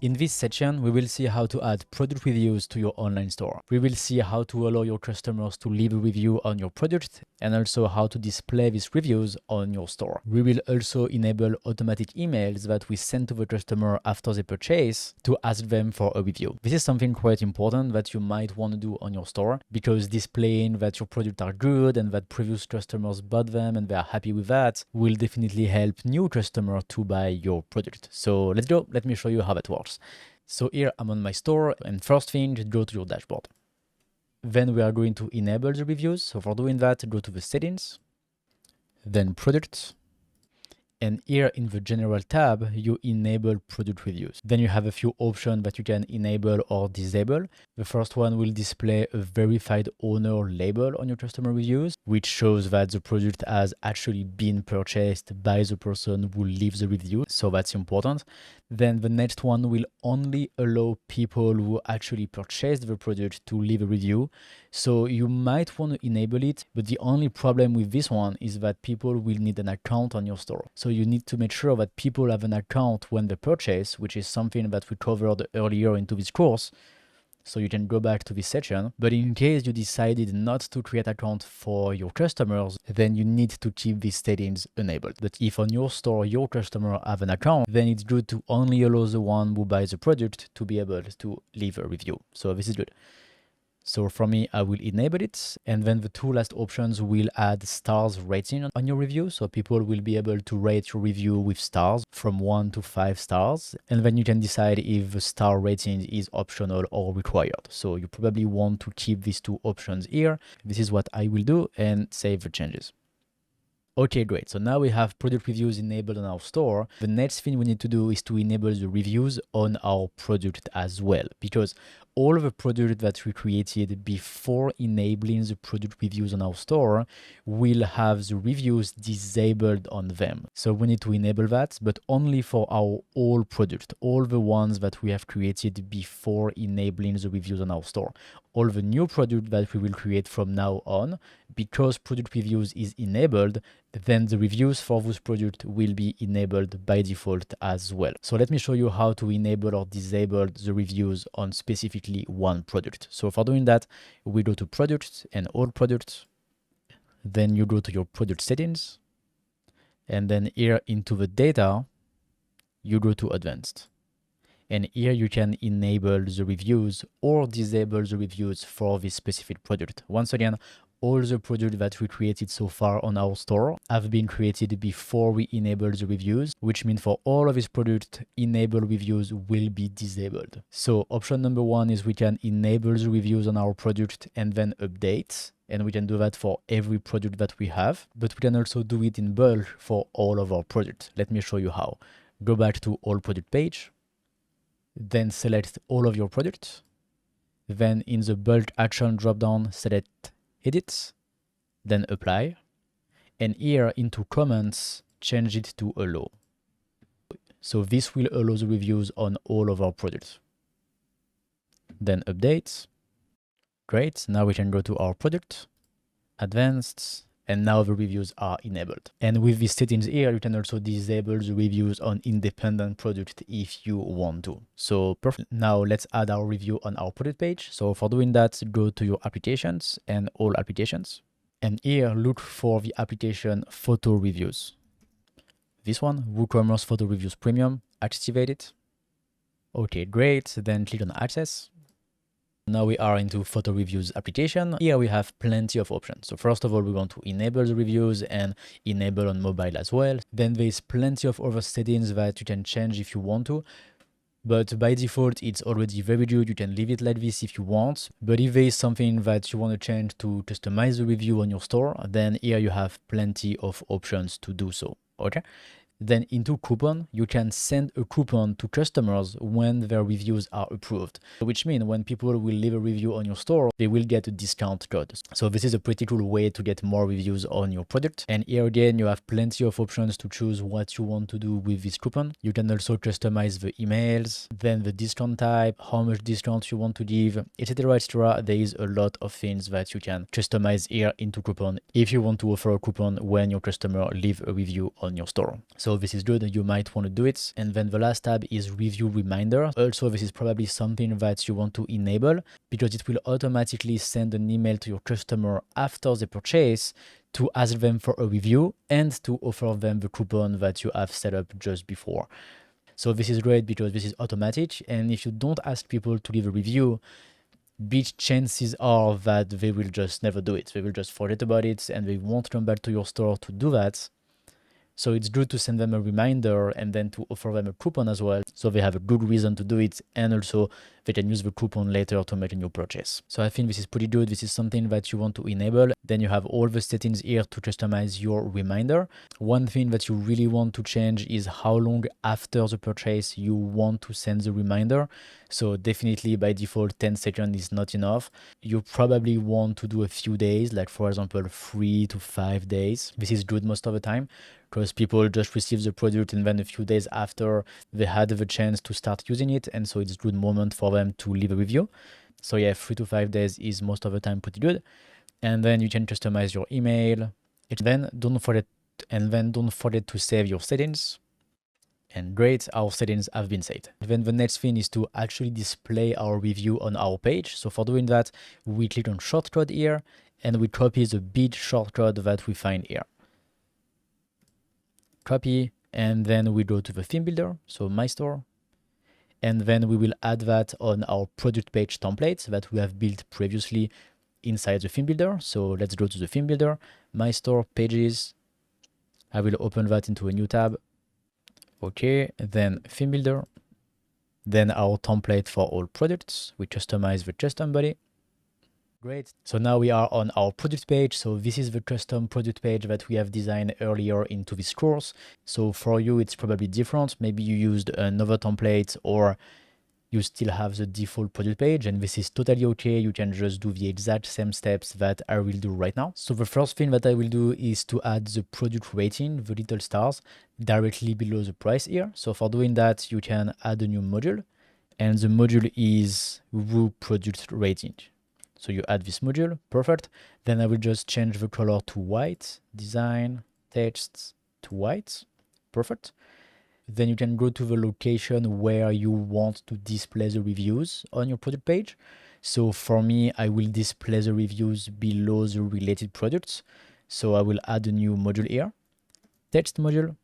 In this section, we will see how to add product reviews to your online store. We will see how to allow your customers to leave a review on your product and also how to display these reviews on your store. We will also enable automatic emails that we send to the customer after they purchase to ask them for a review. This is something quite important that you might want to do on your store, because displaying that your products are good and that previous customers bought them and they are happy with that will definitely help new customers to buy your product. So let's go. Let me show you how that works. So here I'm on my store, and first thing, go to your dashboard. Then we are going to enable the reviews. So for doing that, go to the settings, then products, and here in the general tab, you enable product reviews. Then you have a few options that you can enable or disable. The first one will display a verified owner label on your customer reviews, which shows that the product has actually been purchased by the person who leaves the review. So that's important. Then the next one will only allow people who actually purchased the product to leave a review. So you might want to enable it, but the only problem with this one is that people will need an account on your store. So you need to make sure that people have an account when they purchase, which is something that we covered earlier into this course. So you can go back to this section. But in case you decided not to create an account for your customers, then you need to keep these settings enabled. But if on your store your customer have an account, then it's good to only allow the one who buys the product to be able to leave a review. So this is good. So for me, I will enable it. And then the two last options will add stars rating on your review. So people will be able to rate your review with stars from 1 to 5 stars. And then you can decide if the star rating is optional or required. So you probably want to keep these two options here. This is what I will do, and save the changes. Okay, great. So now we have product reviews enabled on our store. The next thing we need to do is to enable the reviews on our product as well, because all of the product that we created before enabling the product reviews on our store will have the reviews disabled on them. So we need to enable that, but only for our all product, all the ones that we have created before enabling the reviews on our store. All the new product that we will create from now on, because product reviews is enabled, then the reviews for those product will be enabled by default as well. So let me show you how to enable or disable the reviews on specifically one product. So for doing that, we go to products and all products. Then you go to your product settings. And then here into the data, you go to advanced. And here you can enable the reviews or disable the reviews for this specific product. Once again, all the products that we created so far on our store have been created before we enable the reviews, which means for all of these products, enable reviews will be disabled. So option number one is we can enable the reviews on our product and then update. And we can do that for every product that we have, but we can also do it in bulk for all of our products. Let me show you how. Go back to all product page, then select all of your products. Then in the bulk action dropdown, select edit, then apply. And here into comments, change it to allow. So this will allow the reviews on all of our products. Then update. Great. Now we can go to our product, advanced, and now the reviews are enabled. And with these settings here, you can also disable the reviews on independent product if you want to. So perfect. Now let's add our review on our product page. So for doing that, go to your applications and all applications. And here, look for the application photo reviews. This one, WooCommerce Photo Reviews Premium, activate it. Okay, great. Then click on access. Now we are into photo reviews application. Here we have plenty of options. So first of all, we want to enable the reviews and enable on mobile as well. Then there's plenty of other settings that you can change if you want to. But by default, it's already very good. You can leave it like this if you want. But if there is something that you want to change to customize the review on your store, then here you have plenty of options to do so. Okay. Then into coupon, you can send a coupon to customers when their reviews are approved, which means when people will leave a review on your store, they will get a discount code. So this is a pretty cool way to get more reviews on your product. And here again, you have plenty of options to choose what you want to do with this coupon. You can also customize the emails, then the discount type, how much discount you want to give, etc., etc. There is a lot of things that you can customize here into coupon if you want to offer a coupon when your customer leave a review on your store. So So this is good, you might want to do it. And then the last tab is review reminder. Also, this is probably something that you want to enable because it will automatically send an email to your customer after the purchase to ask them for a review and to offer them the coupon that you have set up just before. So this is great because this is automatic. And if you don't ask people to leave a review, big chances are that they will just never do it. They will just forget about it and they won't come back to your store to do that. So it's good to send them a reminder and then to offer them a coupon as well, so they have a good reason to do it, and also they can use the coupon later to make a new purchase. So I think this is pretty good. This is something that you want to enable. Then you have all the settings here to customize your reminder. One thing that you really want to change is how long after the purchase you want to send the reminder. So definitely by default 10 seconds is not enough. You probably want to do a few days, like for example 3 to 5 days. This is good most of the time, because people just receive the product and then a few days after they had the chance to start using it, and so it's a good moment for them to leave a review. So yeah, 3 to 5 days is most of the time pretty good. And then you can customize your email. And then don't forget to save your settings. And great, our settings have been saved. Then the next thing is to actually display our review on our page. So for doing that, we click on shortcode here and we copy the bit shortcode that we find here. Copy, and then we go to the theme builder, so my store, and then we will add that on our product page template that we have built previously inside the theme builder. So let's go to the theme builder, my store, pages. I will open that into a new tab. Okay, then theme builder, then our template for all products. We customize the custom body. Great. So now we are on our product page. So this is the custom product page that we have designed earlier into this course. So for you, it's probably different. Maybe you used another template or you still have the default product page, and this is totally okay. You can just do the exact same steps that I will do right now. So the first thing that I will do is to add the product rating, the little stars, directly below the price here. So for doing that, you can add a new module, and the module is Woo product rating. So you add this module, perfect. Then I will just change the color to white, design, text to white, perfect. Then you can go to the location where you want to display the reviews on your product page. So for me, I will display the reviews below the related products. So I will add a new module here, text module,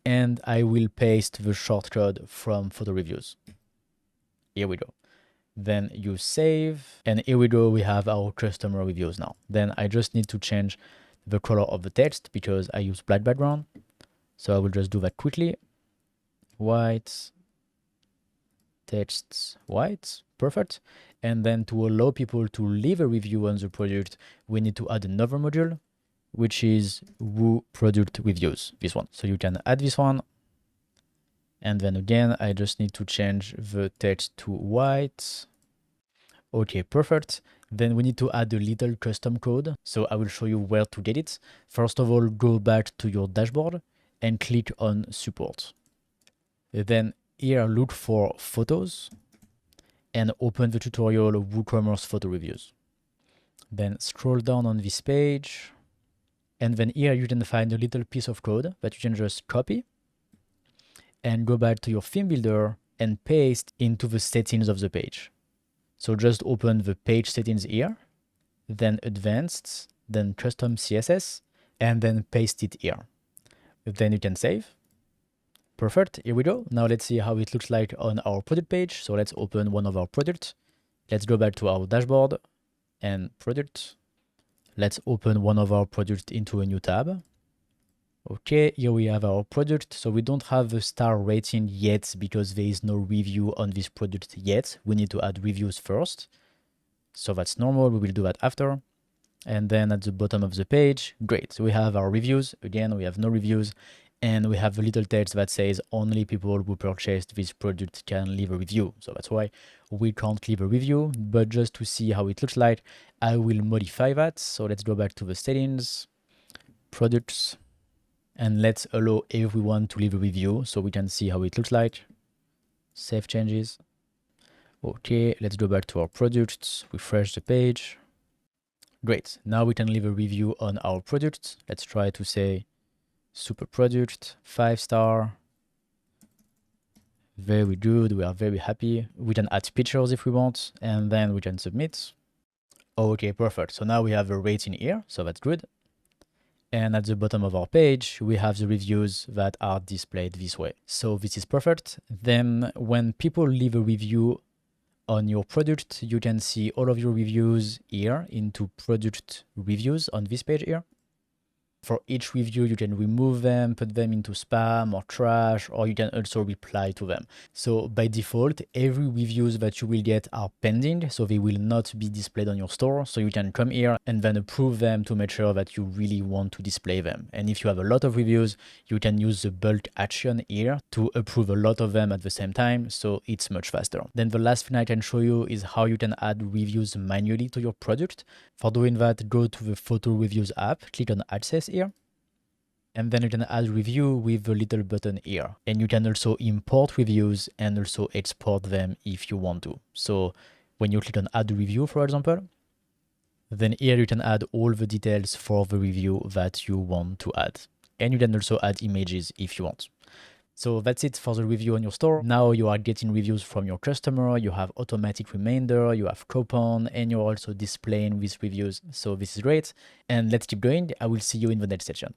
and I will paste the shortcode from photo reviews. Here we go. Then you save, and here we go, we have our customer reviews now. Then I just need to change the color of the text because I use black background. So I will just do that quickly. White, text, white, perfect. And then to allow people to leave a review on the product, we need to add another module, which is Woo product reviews, this one. So you can add this one. And then again, I just need to change the text to white. Okay, perfect. Then we need to add a little custom code. So I will show you where to get it. First of all, go back to your dashboard and click on support. Then here, look for photos and open the tutorial of WooCommerce photo reviews. Then scroll down on this page. And then here you can find a little piece of code that you can just copy and go back to your theme builder and paste into the settings of the page. So just open the page settings here, then advanced, then custom CSS, and then paste it here. Then you can save. Perfect, here we go. Now let's see how it looks like on our product page. So let's open one of our products. Let's go back to our dashboard and product. Let's open one of our products into a new tab. Okay, here we have our product. So we don't have a star rating yet because there is no review on this product yet. We need to add reviews first. So that's normal, we will do that after. And then at the bottom of the page, great. So we have our reviews. Again, we have no reviews. And we have a little text that says only people who purchased this product can leave a review. So that's why we can't leave a review. But just to see how it looks like, I will modify that. So let's go back to the settings, products, and let's allow everyone to leave a review so we can see how it looks like. Save changes. Okay, let's go back to our products, refresh the page. Great, now we can leave a review on our product. Let's try to say super product, 5-star. Very good, we are very happy. We can add pictures if we want, and then we can submit. Okay, perfect. So now we have a rating here, so that's good. And at the bottom of our page, we have the reviews that are displayed this way. So this is perfect. Then when people leave a review on your product, you can see all of your reviews here into product reviews on this page here. For each review, you can remove them, put them into spam or trash, or you can also reply to them. So by default, every reviews that you will get are pending, so they will not be displayed on your store. So you can come here and then approve them to make sure that you really want to display them. And if you have a lot of reviews, you can use the bulk action here to approve a lot of them at the same time, so it's much faster. Then the last thing I can show you is how you can add reviews manually to your product. For doing that, go to the photo reviews app, click on access here, and then you can add review with the little button here. And you can also import reviews and also export them if you want to. So when you click on add review, for example, then here you can add all the details for the review that you want to add. And you can also add images if you want. So that's it for the review on your store. Now you are getting reviews from your customer, you have automatic reminder, you have coupon, and you're also displaying these reviews. So this is great. And let's keep going. I will see you in the next section.